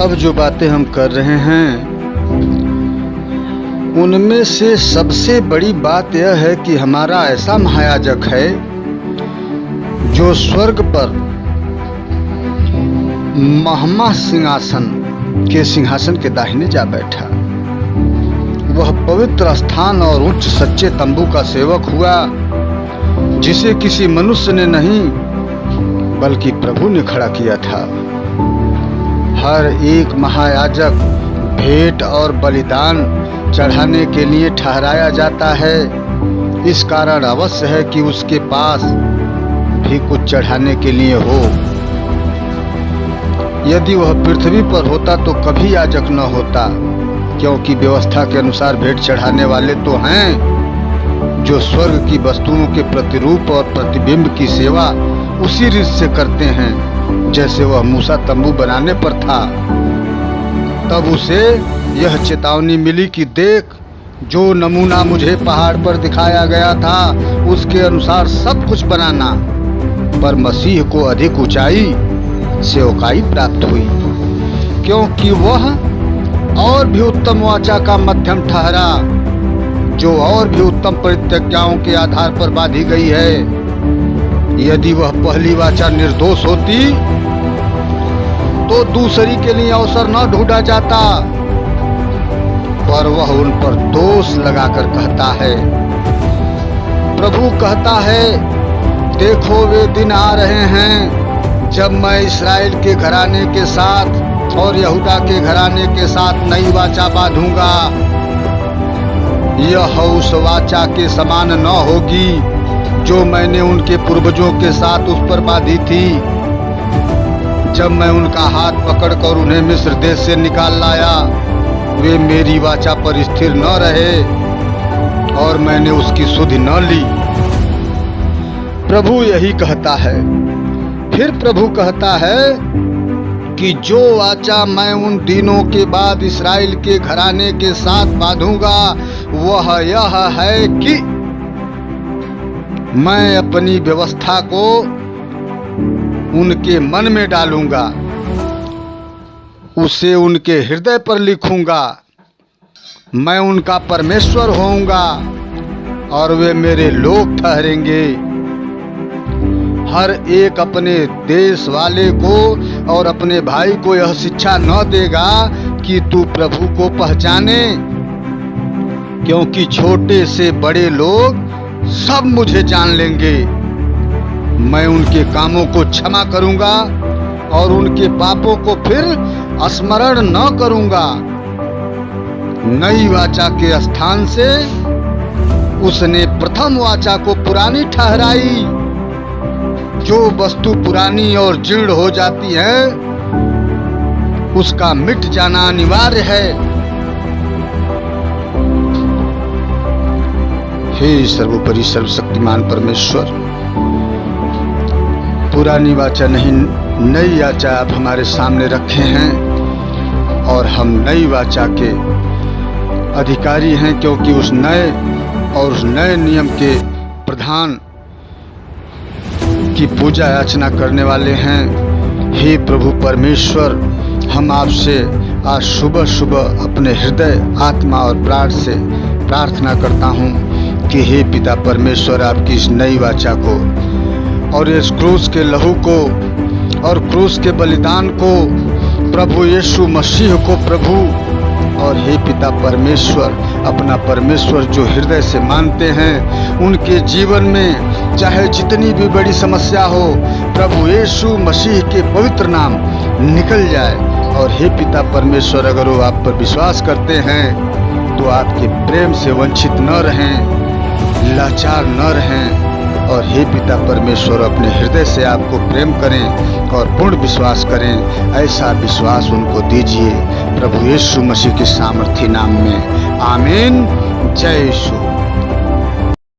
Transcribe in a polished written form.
अब जो बातें हम कर रहे हैं उनमें से सबसे बड़ी बात यह है कि हमारा ऐसा महायाजक है जो स्वर्ग पर महमा सिंहासन के दाहिने जा बैठा। वह पवित्र स्थान और उच्च सच्चे तंबू का सेवक हुआ, जिसे किसी मनुष्य ने नहीं बल्कि प्रभु ने खड़ा किया था। हर एक महायाजक भेंट और बलिदान चढ़ाने के लिए ठहराया जाता है। इस कारण अवश्य है कि उसके पास भी कुछ चढ़ाने के लिए हो। यदि वह पृथ्वी पर होता तो कभी याजक न होता, क्योंकि व्यवस्था के अनुसार भेंट चढ़ाने वाले तो हैं जो स्वर्ग की वस्तुओं के प्रतिरूप और प्रतिबिंब की सेवा उसी रीत से करते हैं जैसे वह मूसा तंबू बनाने पर था। तब उसे यह चेतावनी मिली कि देख, जो नमूना मुझे पहाड़ पर दिखाया गया था उसके अनुसार सब कुछ बनाना। पर मसीह को अधिक ऊंचाई सेवकाई प्राप्त हुई, क्योंकि वह और भी उत्तम वाचा का मध्यम ठहरा, जो और भी उत्तम प्रतिज्ञाओं के आधार पर बांधी गई है। यदि वह पहली वाचा निर्दोष होती तो दूसरी के लिए अवसर न ढूंढा जाता, पर वह उन पर दोष लगाकर कहता है। प्रभु कहता है, देखो वे दिन आ रहे हैं जब मैं इस्राएल के घराने के साथ और यहूदा के घराने के साथ नई वाचा बांधूंगा। यह उस वाचा के समान न होगी जो मैंने उनके पूर्वजों के साथ उस पर बांधी थी, जब मैं उनका हाथ पकड़कर उन्हें मिस्र देश से निकाल लाया। वे मेरी वाचा पर स्थिर न रहे और मैंने उसकी सुधि न ली। प्रभु यही कहता है। फिर प्रभु कहता है कि जो वाचा मैं उन दिनों के बाद इस्राएल के घराने के साथ बांधूंगा वह यह है कि मैं अपनी व्यवस्था को उनके मन में डालूंगा, उसे उनके हृदय पर लिखूंगा। मैं उनका परमेश्वर होऊंगा और वे मेरे लोग ठहरेंगे। हर एक अपने देश वाले को और अपने भाई को यह शिक्षा न देगा कि तू प्रभु को पहचाने, क्योंकि छोटे से बड़े लोग सब मुझे जान लेंगे। मैं उनके कामों को क्षमा करूंगा और उनके पापों को फिर स्मरण न करूंगा। नई वाचा के स्थान से उसने प्रथम वाचा को पुरानी ठहराई। जो वस्तु पुरानी और जीर्ण हो जाती है उसका मिट जाना अनिवार्य है। हे सर्वोपरि सर्वशक्तिमान परमेश्वर, पुरानी वाचा नहीं नई वाचा आप हमारे सामने रखे हैं और हम नई वाचा के अधिकारी हैं, क्योंकि उस नए और उस नए नियम के प्रधान की पूजा याचना करने वाले हैं। हे प्रभु परमेश्वर, हम आपसे आज सुबह सुबह अपने हृदय, आत्मा और प्राण से प्रार्थना करता हूँ कि हे पिता परमेश्वर, आपकी इस नई वाचा को और इस क्रूस के लहू को और क्रूस के बलिदान को, प्रभु यीशु मसीह को प्रभु, और हे पिता परमेश्वर, अपना परमेश्वर जो हृदय से मानते हैं उनके जीवन में चाहे जितनी भी बड़ी समस्या हो, प्रभु यीशु मसीह के पवित्र नाम निकल जाए। और हे पिता परमेश्वर, अगर वो आप पर विश्वास करते हैं तो आपके प्रेम से वंचित न रहें, लाचार न रहें। और हे पिता परमेश्वर, अपने हृदय से आपको प्रेम करें और पूर्ण विश्वास करें। ऐसा विश्वास उनको दीजिए प्रभु यीशु मसीह के सामर्थी नाम में। आमीन। जय यीशु।